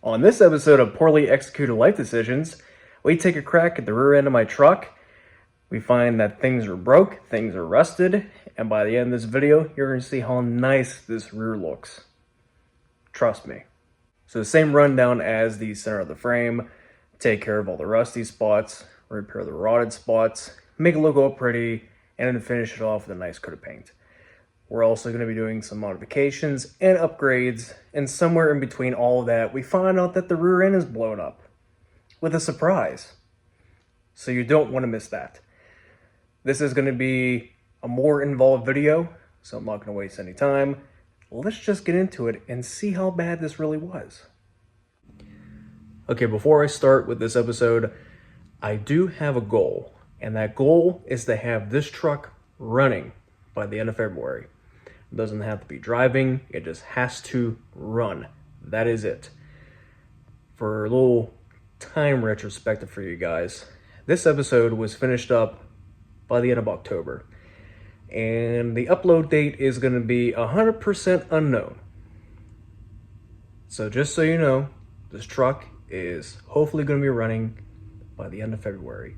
On this episode of Poorly Executed Life Decisions, we take a crack at the rear end of my truck. We find that things are broke, things are rusted, and by the end of this video, you're going to see how nice this rear looks. Trust me. So the same rundown as the center of the frame, take care of all the rusty spots, repair the rotted spots, make it look all pretty, and then finish it off with a nice coat of paint. We're also going to be doing some modifications and upgrades, and somewhere in between all of that, we find out that the rear end is blown up with a surprise. So you don't want to miss that. This is going to be a more involved video, so I'm not going to waste any time. Let's just get into it and see how bad this really was. Okay, before I start with this episode, I do have a goal, and that goal is to have this truck running by the end of February. It doesn't have to be driving, it just has to run. That is it. For a little time retrospective for you guys, this episode was finished up by the end of October. And the upload date is going to be 100% unknown. So just so you know, this truck is hopefully going to be running by the end of February.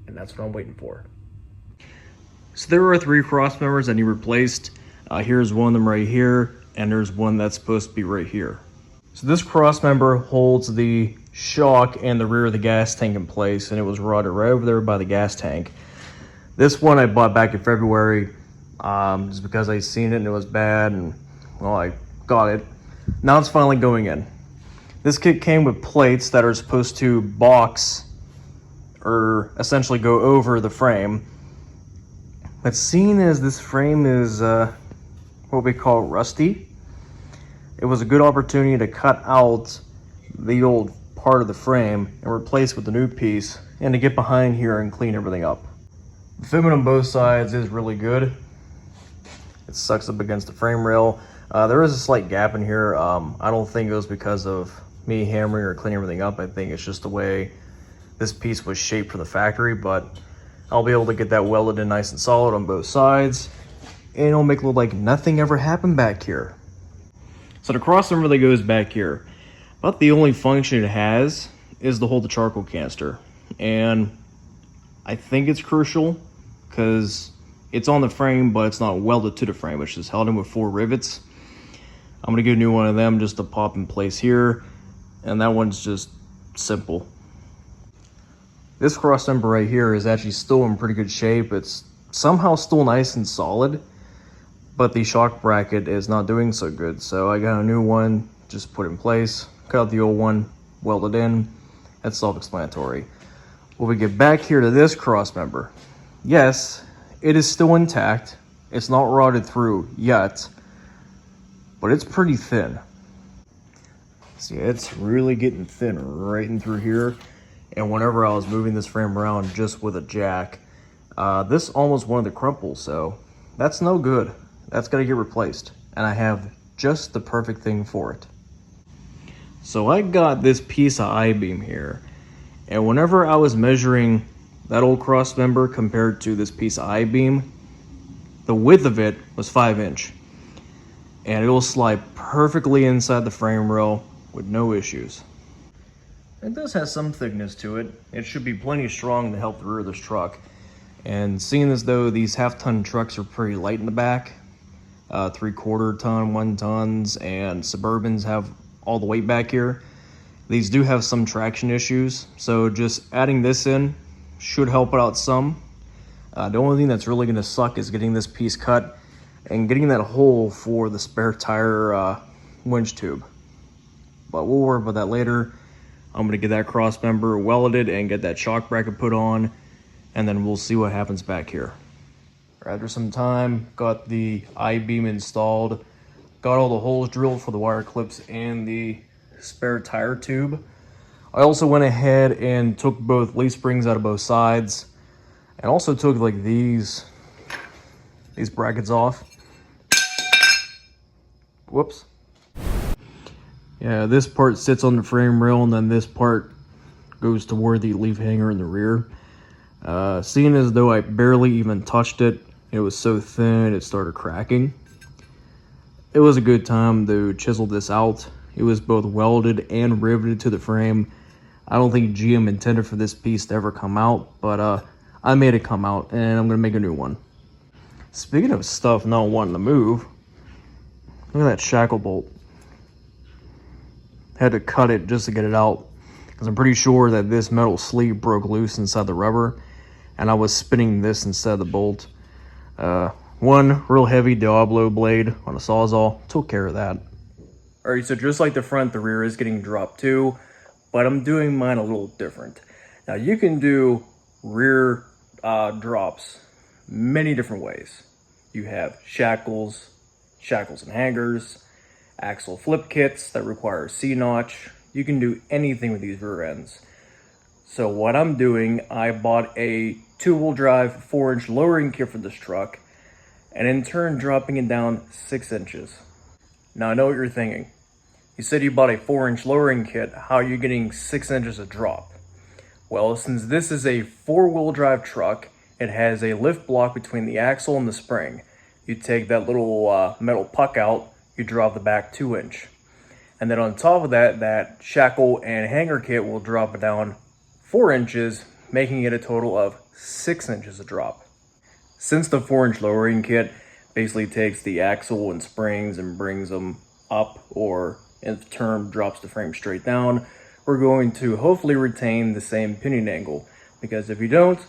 And that's what I'm waiting for. So there are 3 cross members that need replaced. Here's one of them right here, and there's one that's supposed to be right here. So this cross member holds the shock and the rear of the gas tank in place, and it was rotted right over there by the gas tank. This one I bought back in February, just because I seen it and it was bad, and well, I got it. Now it's finally going in. This kit came with plates that are supposed to box or essentially go over the frame. But seeing as this frame is what we call rusty, it was a good opportunity to cut out the old part of the frame and replace with the new piece, and to get behind here and clean everything up. The fitment on both sides is really good. It sucks up against the frame rail. There is a slight gap in here. I don't think it was because of me hammering or cleaning everything up. I think it's just the way this piece was shaped for the factory, but I'll be able to get that welded in nice and solid on both sides, and it'll make it look like nothing ever happened back here. So the crossover that goes back here, about the only function it has is to hold the charcoal canister. And I think it's crucial because it's on the frame, but it's not welded to the frame. It's just held in with 4 rivets. I'm gonna get a new one of them just to pop in place here, and that one's just simple. This cross member right here is actually still in pretty good shape. It's somehow still nice and solid, but the shock bracket is not doing so good. So I got a new one, just put in place, cut out the old one, welded in. That's self-explanatory. When we get back here to this cross member, yes, it is still intact. It's not rotted through yet, but it's pretty thin. See, it's really getting thin right in through here. And whenever I was moving this frame around just with a jack, this almost wanted to crumple, so that's no good. That's got to get replaced, and I have just the perfect thing for it. So I got this piece of I-beam here, and whenever I was measuring that old cross member compared to this piece of I-beam, the width of it was 5" and it will slide perfectly inside the frame rail with no issues. It does have some thickness to it. It should be plenty strong to help the rear of this truck. And seeing as though these half-ton trucks are pretty light in the back, 3/4 ton, 1 tons, and Suburbans have all the weight back here, these do have some traction issues. So just adding this in should help it out some. The only thing that's really gonna suck is getting this piece cut and getting that hole for the spare tire winch tube. But we'll worry about that later. I'm gonna get that cross member welded and get that shock bracket put on, and then we'll see what happens back here. After some time, got the I-beam installed, got all the holes drilled for the wire clips and the spare tire tube. I also went ahead and took both leaf springs out of both sides, and also took like these brackets off. Whoops. Yeah, this part sits on the frame rail, and then this part goes toward the leaf hanger in the rear. Seeing as though I barely even touched it, it was so thin it started cracking. It was a good time to chisel this out It was both welded and riveted to the frame. I don't think GM intended for this piece to ever come out, but I made it come out, and I'm gonna make a new one. Speaking of stuff not wanting to move, look at that shackle bolt. Had to cut it just to get it out, because I'm pretty sure that this metal sleeve broke loose inside the rubber, and I was spinning this instead of the bolt. One real heavy Diablo blade on a Sawzall took care of that. Alright, so just like the front, the rear is getting dropped too, but I'm doing mine a little different. Now you can do rear drops many different ways. You have shackles and hangers, axle flip kits that require a C-notch. You can do anything with these rear ends. So what I'm doing, I bought a 2-wheel drive 4-inch lowering kit for this truck, and in turn dropping it down 6 inches. Now I know what you're thinking. You said you bought a 4-inch lowering kit, how are you getting 6 inches of drop? Well, since this is a 4-wheel drive truck, it has a lift block between the axle and the spring. You take that little metal puck out, you drop the back 2 inch. And then on top of that, that shackle and hanger kit will drop it down 4 inches, making it a total of 6 inches of drop. Since the 4-inch lowering kit basically takes the axle and springs and brings them up, or in turn drops the frame straight down, we're going to hopefully retain the same pinion angle, because if you don't,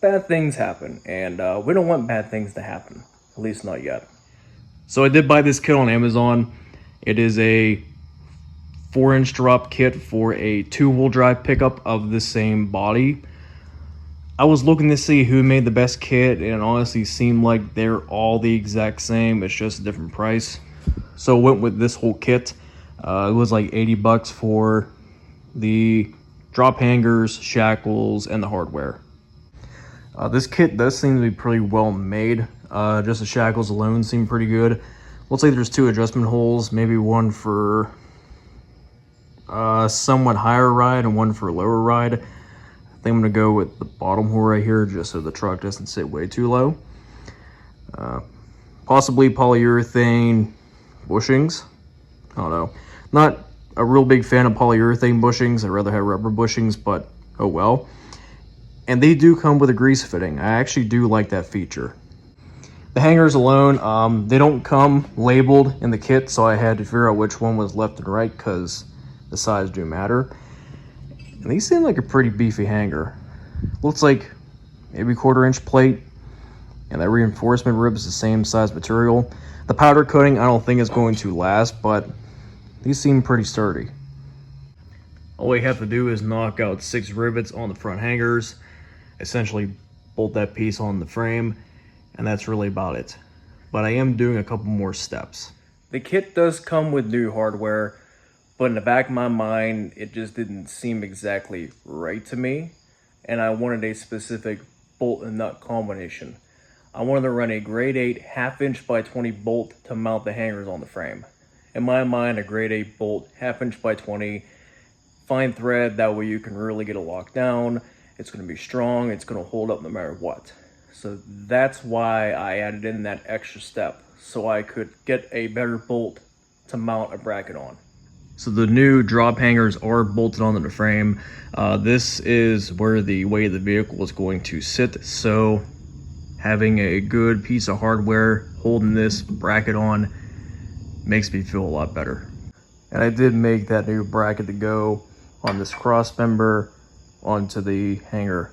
bad things happen, and we don't want bad things to happen, at least not yet. So I did buy this kit on Amazon. It is a 4-inch drop kit for a 2-wheel drive pickup of the same body. I was looking to see who made the best kit, and it honestly seemed like they're all the exact same. It's just a different price. So I went with this whole kit. It was like 80 bucks for the drop hangers, shackles, and the hardware. This kit does seem to be pretty well made. Just the shackles alone seem pretty good. Looks like there's 2 adjustment holes, maybe one for somewhat higher ride and one for lower ride. I think I'm gonna go with the bottom hole right here, just so the truck doesn't sit way too low. Possibly polyurethane bushings. I don't know. Not a real big fan of polyurethane bushings. I'd rather have rubber bushings, but oh well. And they do come with a grease fitting. I actually do like that feature. The hangers alone, they don't come labeled in the kit, so I had to figure out which one was left and right, because the size do matter. And these seem like a pretty beefy hanger. Looks like maybe 1/4-inch plate, and that reinforcement rib is the same size material. The powder coating I don't think is going to last, but these seem pretty sturdy. All you have to do is knock out 6 rivets on the front hangers, essentially bolt that piece on the frame, and that's really about it. But I am doing a couple more steps. The kit does come with new hardware, but in the back of my mind, it just didn't seem exactly right to me, and I wanted a specific bolt and nut combination. I wanted to run a grade 8 1/2-inch by 20 bolt to mount the hangers on the frame. In my mind, a grade 8 bolt, 1/2-inch by 20, fine thread, that way you can really get it locked down. It's going to be strong, it's going to hold up no matter what. So that's why I added in that extra step, so I could get a better bolt to mount a bracket on. So the new drop hangers are bolted onto the frame. This is where the weight of the vehicle is going to sit, so having a good piece of hardware holding this bracket on makes me feel a lot better. And I did make that new bracket to go on this cross member onto the hanger.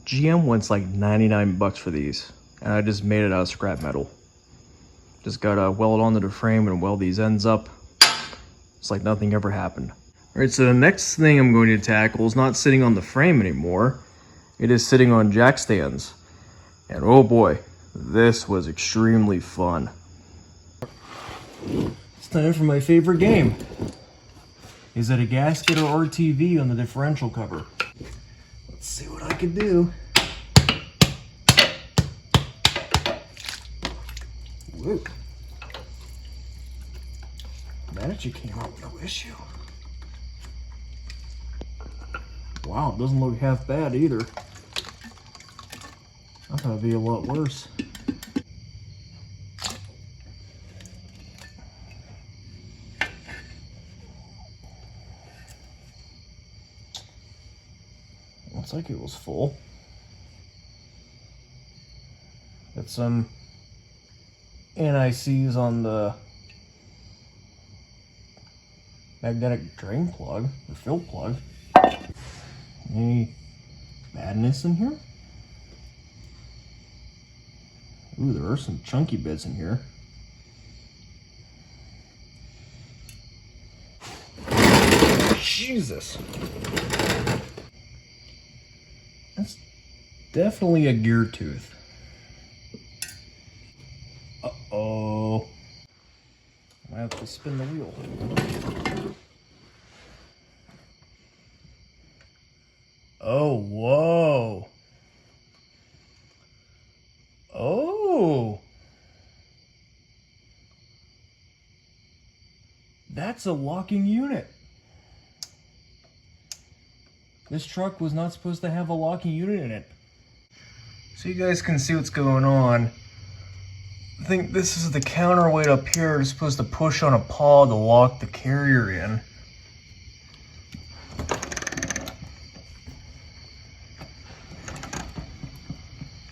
GM wants like 99 bucks for these, and I just made it out of scrap metal. Just gotta weld it onto the frame and weld these ends up. It's like nothing ever happened. All right, so the next thing I'm going to tackle is not sitting on the frame anymore. It is sitting on jack stands. And oh boy, this was extremely fun. It's time for my favorite game. Is it a gasket or RTV on the differential cover? Let's see what I can do. Whoa. That actually came out with no issue. Wow, it doesn't look half bad either. I thought it'd be a lot worse. Looks like it was full. Got some NICs on the magnetic drain plug, the fill plug. Any badness in here? Ooh, there are some chunky bits in here. Jesus. That's definitely a gear tooth. Uh-oh. I have to spin the wheel. Oh, whoa. Oh. That's a locking unit. This truck was not supposed to have a locking unit in it. So you guys can see what's going on. I think this is the counterweight up here. It's supposed to push on a paw to lock the carrier in.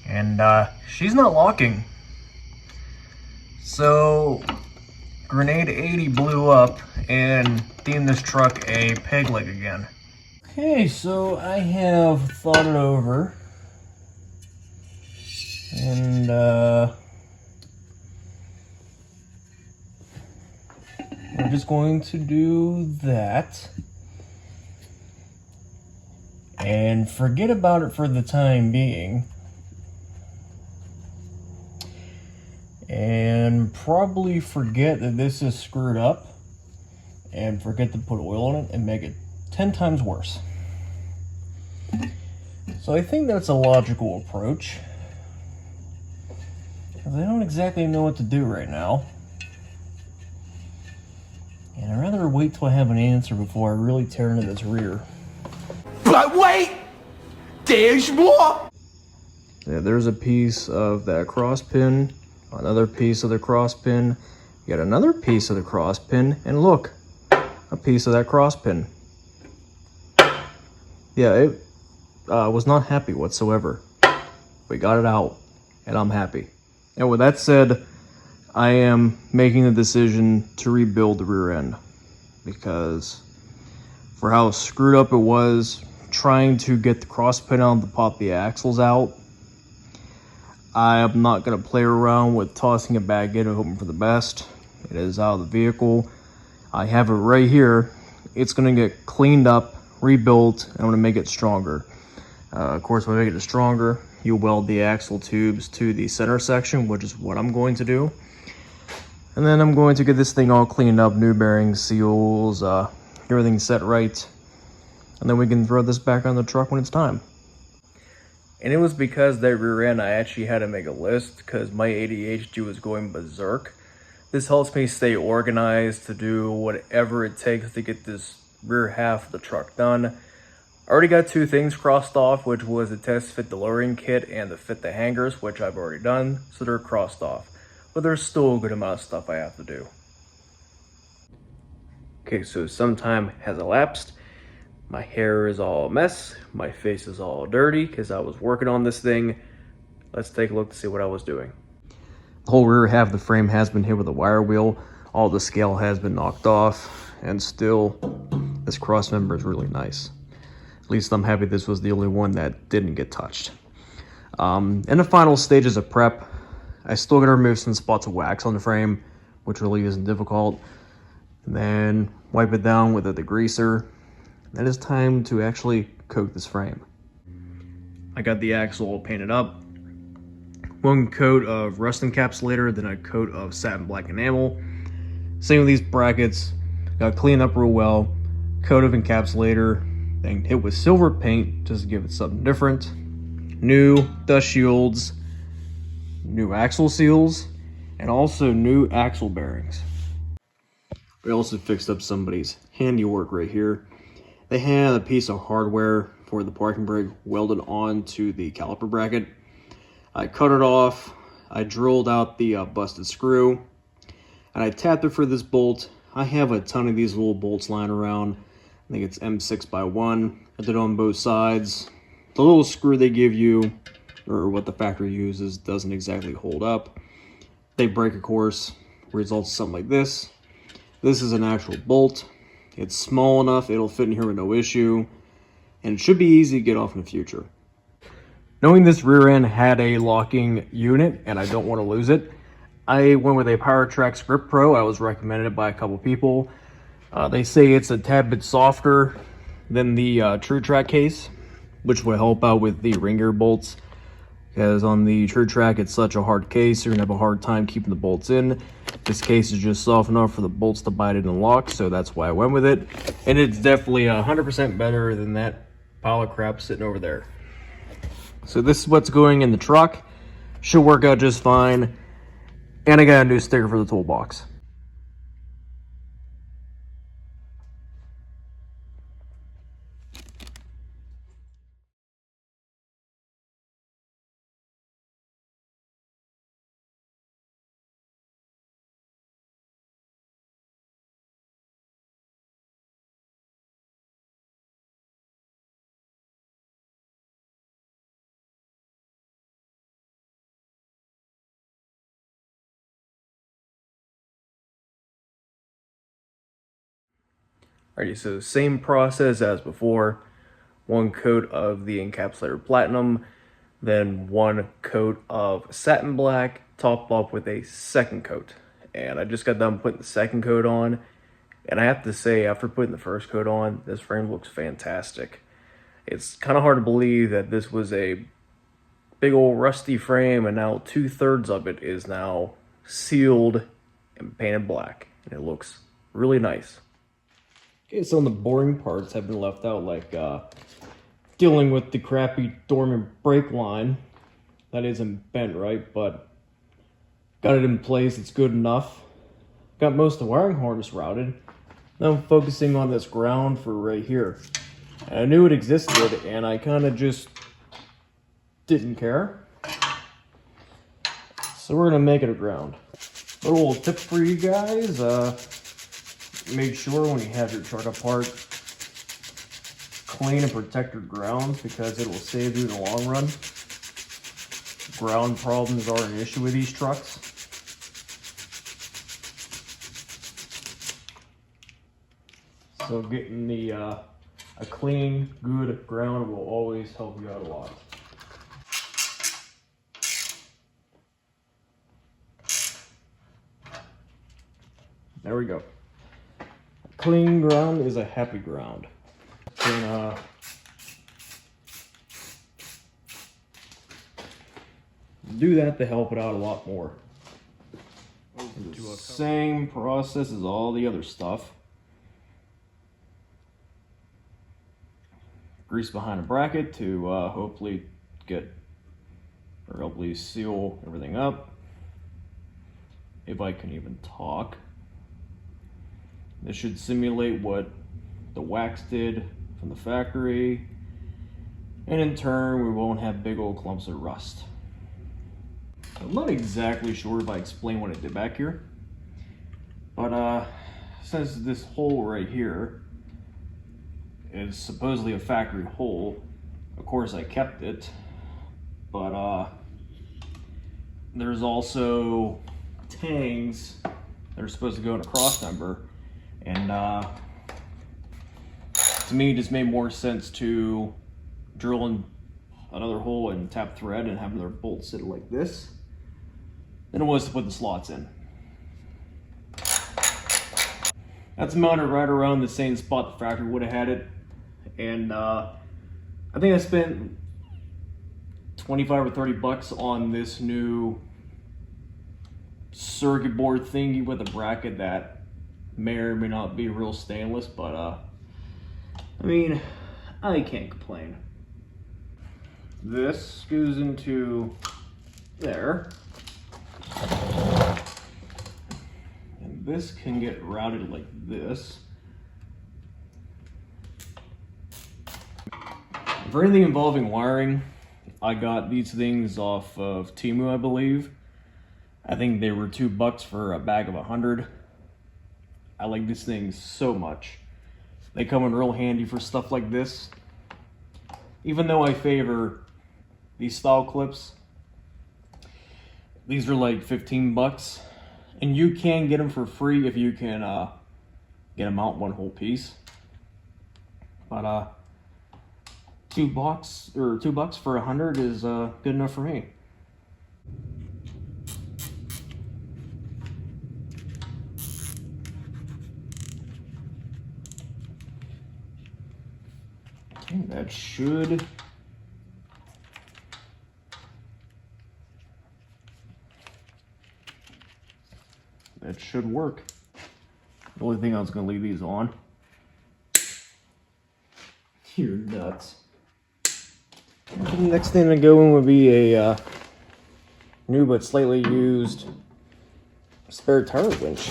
And she's not locking. So Grenade 80 blew up and deemed this truck a peg leg again. Okay, so I have thought it over. And we're just going to do that. And forget about it for the time being. And probably forget that this is screwed up. And forget to put oil in it and make it 10 times worse. So I think that's a logical approach. Because I don't exactly know what to do right now. And I'd rather wait till I have an answer before I really tear into this rear. But wait! There's more! Yeah, there's a piece of that cross pin, another piece of the cross pin, yet another piece of the cross pin, and look, a piece of that cross pin. Yeah, it was not happy whatsoever. We got it out, and I'm happy. And with that said, I am making the decision to rebuild the rear end, because for how screwed up it was, trying to get the cross pin out to pop the axles out, I am not going to play around with tossing it back in and hoping for the best. It is out of the vehicle. I have it right here. It's going to get cleaned up, rebuilt, and I'm going to make it stronger. Of course, when I make it stronger, you weld the axle tubes to the center section, which is what I'm going to do. And then I'm going to get this thing all cleaned up, new bearings, seals, everything set right. And then we can throw this back on the truck when it's time. And it was because that rear end I actually had to make a list because my ADHD was going berserk. This helps me stay organized to do whatever it takes to get this rear half of the truck done. I already got 2 things crossed off, which was the test fit the lowering kit and the fit the hangers, which I've already done, so they're crossed off. But there's still a good amount of stuff I have to do. Okay, so some time has elapsed. My hair is all a mess. My face is all dirty because I was working on this thing. Let's take a look to see what I was doing. The whole rear half of the frame has been hit with a wire wheel. All the scale has been knocked off. And still, this cross member is really nice. At least I'm happy this was the only one that didn't get touched. In the final stages of prep, I still gotta remove some spots of wax on the frame, which really isn't difficult. And then wipe it down with a degreaser. Then it's time to actually coat this frame. I got the axle painted up. 1 coat of rust encapsulator, then a coat of satin black enamel. Same with these brackets. Got cleaned up real well. Coat of encapsulator, then hit with silver paint just to give it something different. New dust shields, new axle seals, and also new axle bearings. We also fixed up somebody's handiwork right here. They had a piece of hardware for the parking brake welded onto the caliper bracket. I cut it off, I drilled out the busted screw, and I tapped it for this bolt. I have a ton of these little bolts lying around. I think it's M6x1. I did it on both sides. the little screw they give you, or what the factory uses, doesn't exactly hold up. They break, of course, results in something like this. This is an actual bolt. It's small enough, it'll fit in here with no issue, and it should be easy to get off in the future. Knowing this rear end had a locking unit, and I don't want to lose it, I went with a Powertrax Grip Pro. I was recommended by a couple people. They say it's a tad bit softer than the TrueTrack case, which will help out with the ring gear bolts. Because on the TrueTrack, it's such a hard case, you're gonna have a hard time keeping the bolts in. This case is just soft enough for the bolts to bite in and lock, so that's why I went with it. And it's definitely 100% better than that pile of crap sitting over there. So this is what's going in the truck. Should work out just fine. And I got a new sticker for the toolbox. Alrighty, so same process as before. One coat of the encapsulator platinum, then one coat of satin black, topped off with a second coat. And I just got done putting the second coat on, and I have to say, after putting the first coat on, this frame looks fantastic. It's kind of hard to believe that this was a big old rusty frame, and now 2/3 of it is now sealed and painted black, and it looks really nice. Okay, some of the boring parts have been left out, like dealing with the crappy dormant brake line. That isn't bent right, but got it in place, it's good enough. Got most of the wiring harness routed. Now I'm focusing on this ground for right here. And I knew it existed, and I kind of just didn't care. So we're gonna make it a ground. Little tip for you guys, make sure when you have your truck apart, clean and protect your grounds, because it will save you in the long run. Ground problems are an issue with these trucks. So getting the a clean, good ground will always help you out a lot. There we go. Clean ground is a happy ground. Then, do that to help it out a lot more. Same process as all the other stuff. Grease behind a bracket to hopefully seal everything up. If I can even talk. This should simulate what the wax did from the factory, and in turn we won't have big old clumps of rust. I'm not exactly sure if I explained what I did back here, but since this hole right here is supposedly a factory hole, of course I kept it, but there's also tangs that are supposed to go in a cross member. And to me, it just made more sense to drill in another hole and tap thread and have another bolt sit like this than it was to put the slots in. That's mounted right around the same spot the factory would have had it. And I think I spent 25 or 30 bucks on this new circuit board thingy with a bracket that may or may not be real stainless, but I mean, I can't complain. This goes into there, and this can get routed like this. For anything involving wiring, I got these things off of Temu, I believe. I think they were $2 for a bag of 100. I like these things so much. They come in real handy for stuff like this. even though I favor these style clips, these are like 15 bucks, and you can get them for free if you can get them out one whole piece. But $2 for 100 is good enough for me. Okay, that should work. The only thing I was gonna leave these on. You're nuts. The next thing to go in would be a new but slightly used spare tire winch.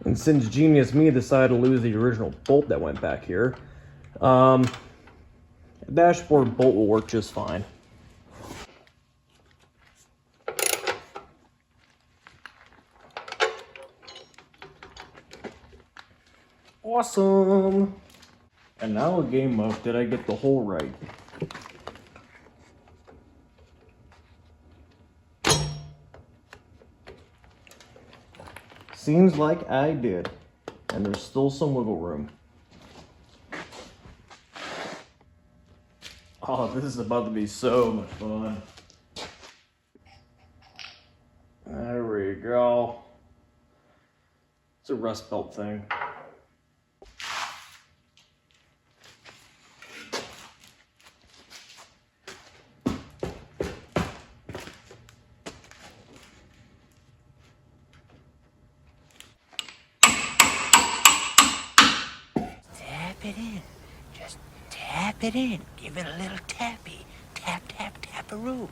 And since Genius Me decided to lose the original bolt that went back here, a dashboard bolt will work just fine. Awesome! And now a game of did I get the hole right? Seems like I did, and there's still some wiggle room. Oh, this is about to be so much fun. There we go. It's a rust belt thing. Tap it in. Just tap it in. Give it a little tappy. Tap, tap, tap-a-roo.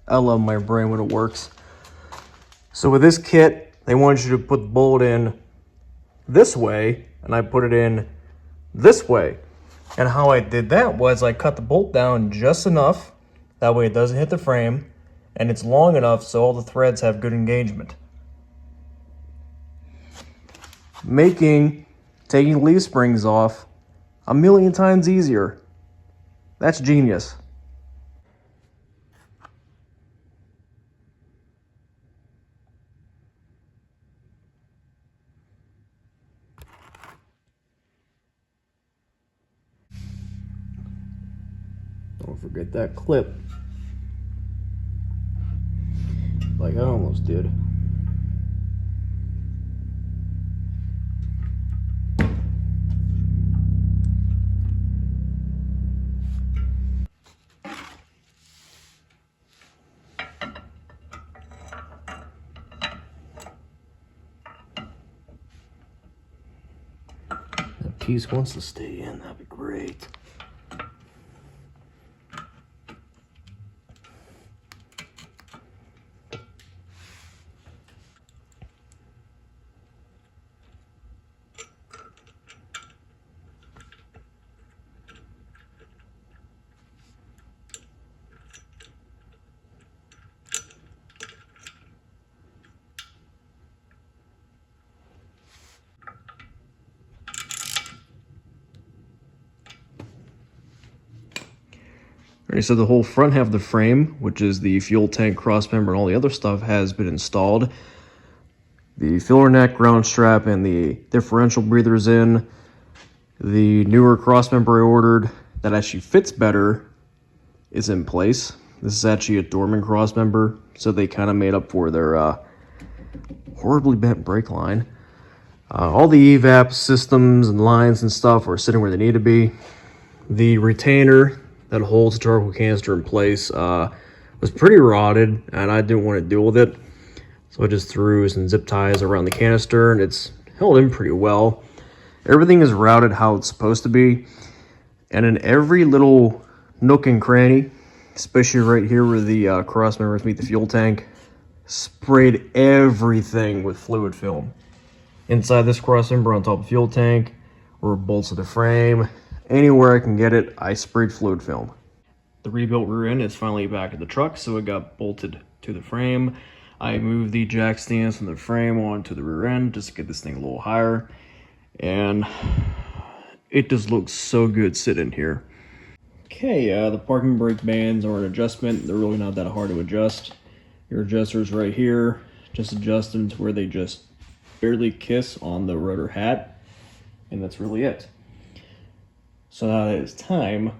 I love my brain when it works. So with this kit, they wanted you to put the bolt in this way, and I put it in this way. And how I did that was I cut the bolt down just enough, that way it doesn't hit the frame, and it's long enough so all the threads have good engagement. Making taking leaf springs off a million times easier. That's genius. Don't forget that clip. Like I almost did. That piece wants to stay in, that'd be great. Alright, so the whole front half of the frame, which is the fuel tank, crossmember, and all the other stuff, has been installed. The filler neck, ground strap, and the differential breather's in. The newer crossmember I ordered that actually fits better is in place. This is actually a Dorman crossmember, so they kind of made up for their horribly bent brake line. All the evap systems and lines and stuff are sitting where they need to be. The retainer that holds the charcoal canister in place was pretty rotted, and I didn't want to deal with it. So I just threw some zip ties around the canister, and it's held in pretty well. Everything is routed how it's supposed to be. And in every little nook and cranny, especially right here where the cross members meet the fuel tank, sprayed everything with fluid film. Inside this cross member on top of the fuel tank, or bolts of the frame, anywhere I can get it, I sprayed fluid film. The rebuilt rear end is finally back at the truck, so it got bolted to the frame. I moved the jack stands from the frame onto the rear end just to get this thing a little higher. And it just looks so good sitting here. Okay, the parking brake bands are an adjustment. They're really not that hard to adjust. Your adjuster's right here. Just adjust them to where they just barely kiss on the rotor hat. And that's really it. So now it is time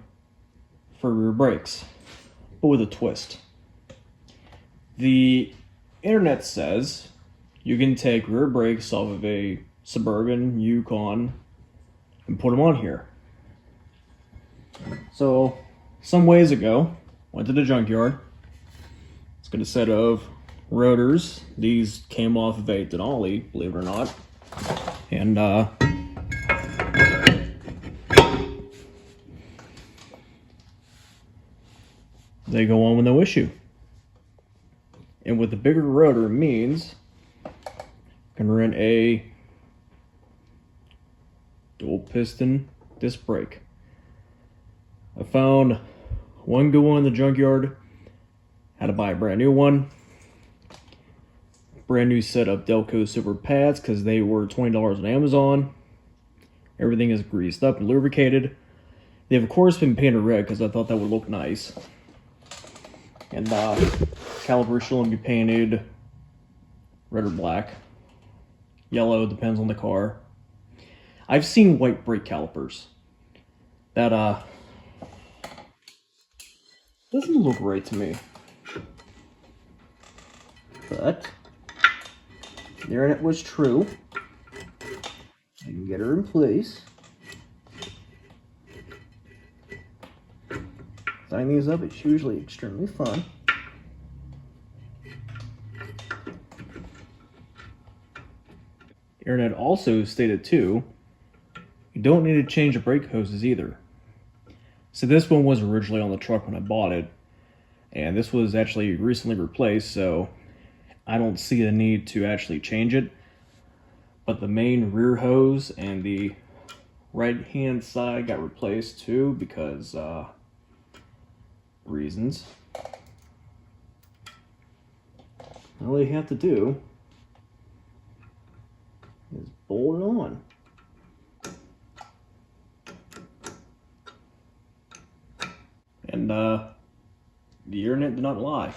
for rear brakes, but with a twist. The internet says you can take rear brakes off of a Suburban, Yukon, and put them on here. So, some ways ago, went to the junkyard. Let's get a set of rotors. These came off of a Denali, believe it or not. And, they go on with no issue. And with the bigger rotor means you can run a dual piston disc brake. I found one good one in the junkyard. Had to buy a brand new one. Brand new set of Delco Super pads because they were $20 on Amazon. Everything is greased up and lubricated. They've of course been painted red because I thought that would look nice. And calipers should only be painted red or black. Yellow, depends on the car. I've seen white brake calipers that doesn't look right to me. But the internet was true. I can get her in place. Setting these up is usually extremely fun. The internet also stated too, you don't need to change the brake hoses either. So this one was originally on the truck when I bought it, and this was actually recently replaced, so I don't see the need to actually change it. But the main rear hose and the right hand side got replaced too because reasons. All they have to do is bolt it on. And the internet did not lie.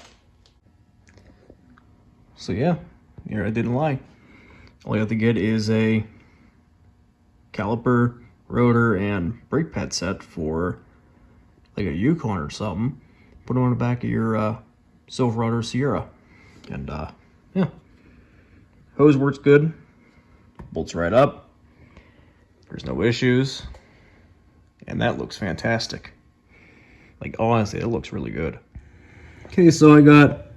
So yeah, the internet didn't lie. All you have to get is a caliper, rotor, and brake pad set for like a Yukon or something. Put them on the back of your Silverado Sierra. And yeah, hose works good. Bolts right up. There's no issues. And that looks fantastic. Like honestly, it looks really good. Okay, so I got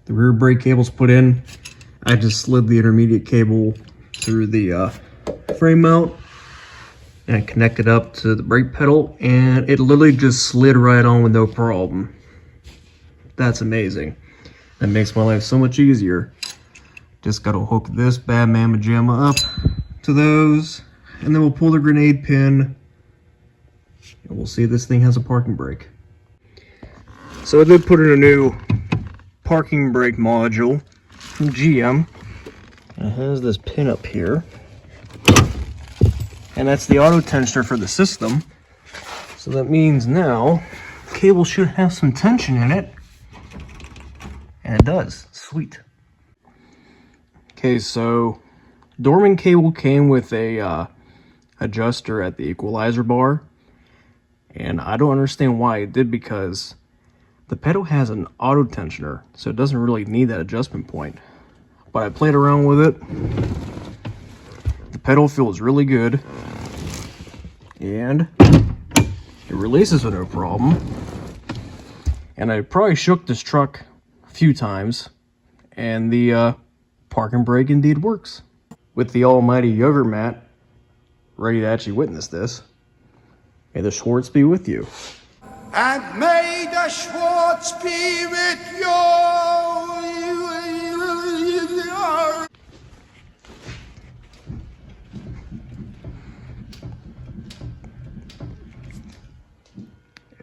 the rear brake cables put in. I just slid the intermediate cable through the frame mount and connected up to the brake pedal, and it literally just slid right on with no problem. That's amazing. That makes my life so much easier. Just gotta hook this bad mamma jamma up to those, and then we'll pull the grenade pin, and we'll see if this thing has a parking brake. So I did put in a new parking brake module from GM. It has this pin up here, and that's the auto tensioner for the system. So that means now the cable should have some tension in it, and it does. Sweet. Okay, so Dorman cable came with a adjuster at the equalizer bar, and I don't understand why it did, because the pedal has an auto tensioner, so it doesn't really need that adjustment point. But I played around with it. The pedal feels really good, and It releases with no problem. And I probably shook this truck a few times, and the parking brake indeed works. With the almighty yogurt mat ready to actually witness this, may the Schwartz be with you. And may the Schwartz be with you.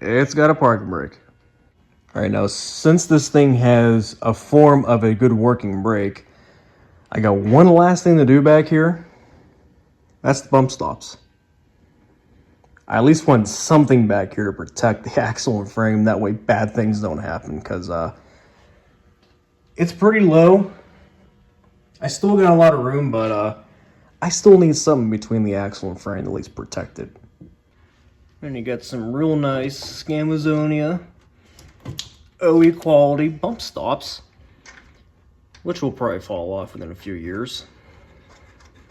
It's got a parking brake. Alright, now since this thing has a form of a good working brake, I got one last thing to do back here. That's the bump stops. I at least want something back here to protect the axle and frame. That way bad things don't happen, because it's pretty low. I still got a lot of room, but I still need something between the axle and frame to at least protect it. And you got some real nice Scamazonia OE quality bump stops, which will probably fall off within a few years.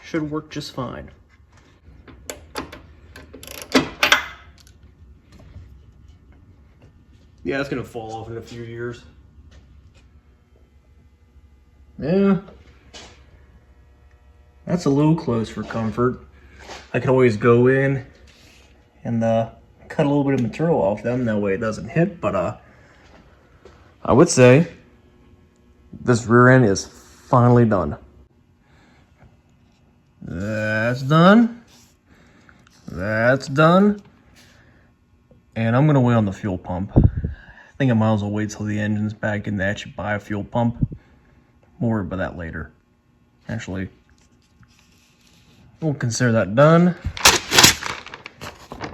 Should work just fine. Yeah, it's gonna fall off in a few years. Yeah. That's a little close for comfort. I can always go in and cut a little bit of material off them, that way it doesn't hit, but I would say this rear end is finally done. That's done. That's done. And I'm gonna wait on the fuel pump. I think I might as well wait till the engine's back and actually buy a fuel pump. We'll worry about that later. Actually, we'll consider that done.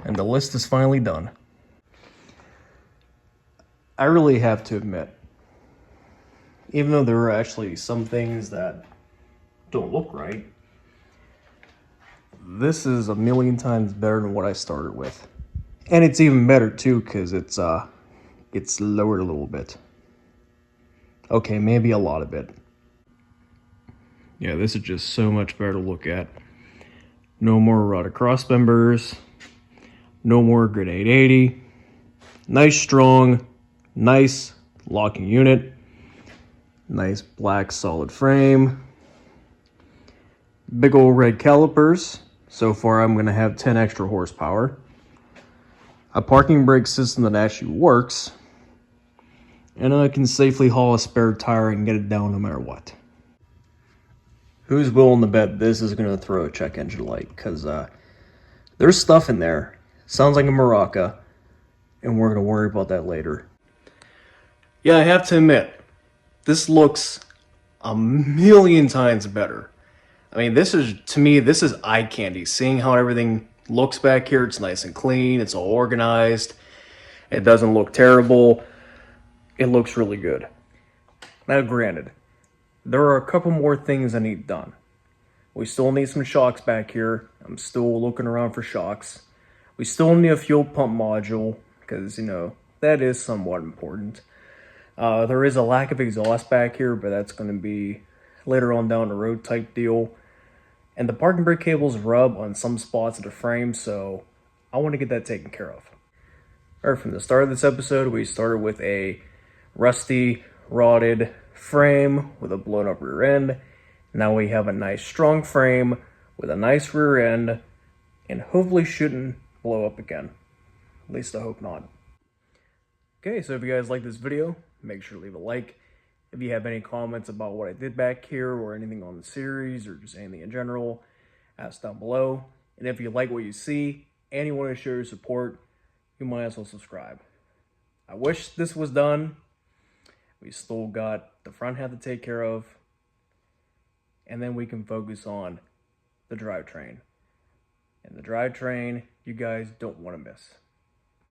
And the list is finally done. I really have to admit, even though there are actually some things that don't look right, this is a million times better than what I started with. And it's even better too, because it's lowered a little bit. Okay, maybe a lot of it. Yeah, this is just so much better to look at. No more rotted cross members. No more grid 880. Nice, strong, nice locking unit. Nice black solid frame. Big old red calipers. So far I'm going to have 10 extra horsepower. A parking brake system that actually works. And I can safely haul a spare tire and get it down no matter what. Who's willing to bet this is going to throw a check engine light? Because there's stuff in there. Sounds like a Maraca. And we're going to worry about that later. Yeah, I have to admit, this looks a million times better. I mean, this is, to me, this is eye candy. Seeing how everything looks back here, it's nice and clean, it's all organized. It doesn't look terrible. It looks really good. Now, granted, there are a couple more things I need done. We still need some shocks back here. I'm still looking around for shocks. We still need a fuel pump module, because, you know, that is somewhat important. There is a lack of exhaust back here, but that's going to be later on down the road type deal. And the parking brake cables rub on some spots of the frame, so I want to get that taken care of. Alright, from the start of this episode, we started with a rusty, rotted frame with a blown up rear end. Now we have a nice strong frame with a nice rear end, and hopefully shouldn't blow up again. At least I hope not. Okay, so if you guys like this video, make sure to leave a like. If you have any comments about what I did back here or anything on the series or just anything in general, ask down below. And if you like what you see and you want to show your support, you might as well subscribe. I wish this was done. We still got the front half to take care of. And then we can focus on the drivetrain. And the drivetrain, you guys don't want to miss.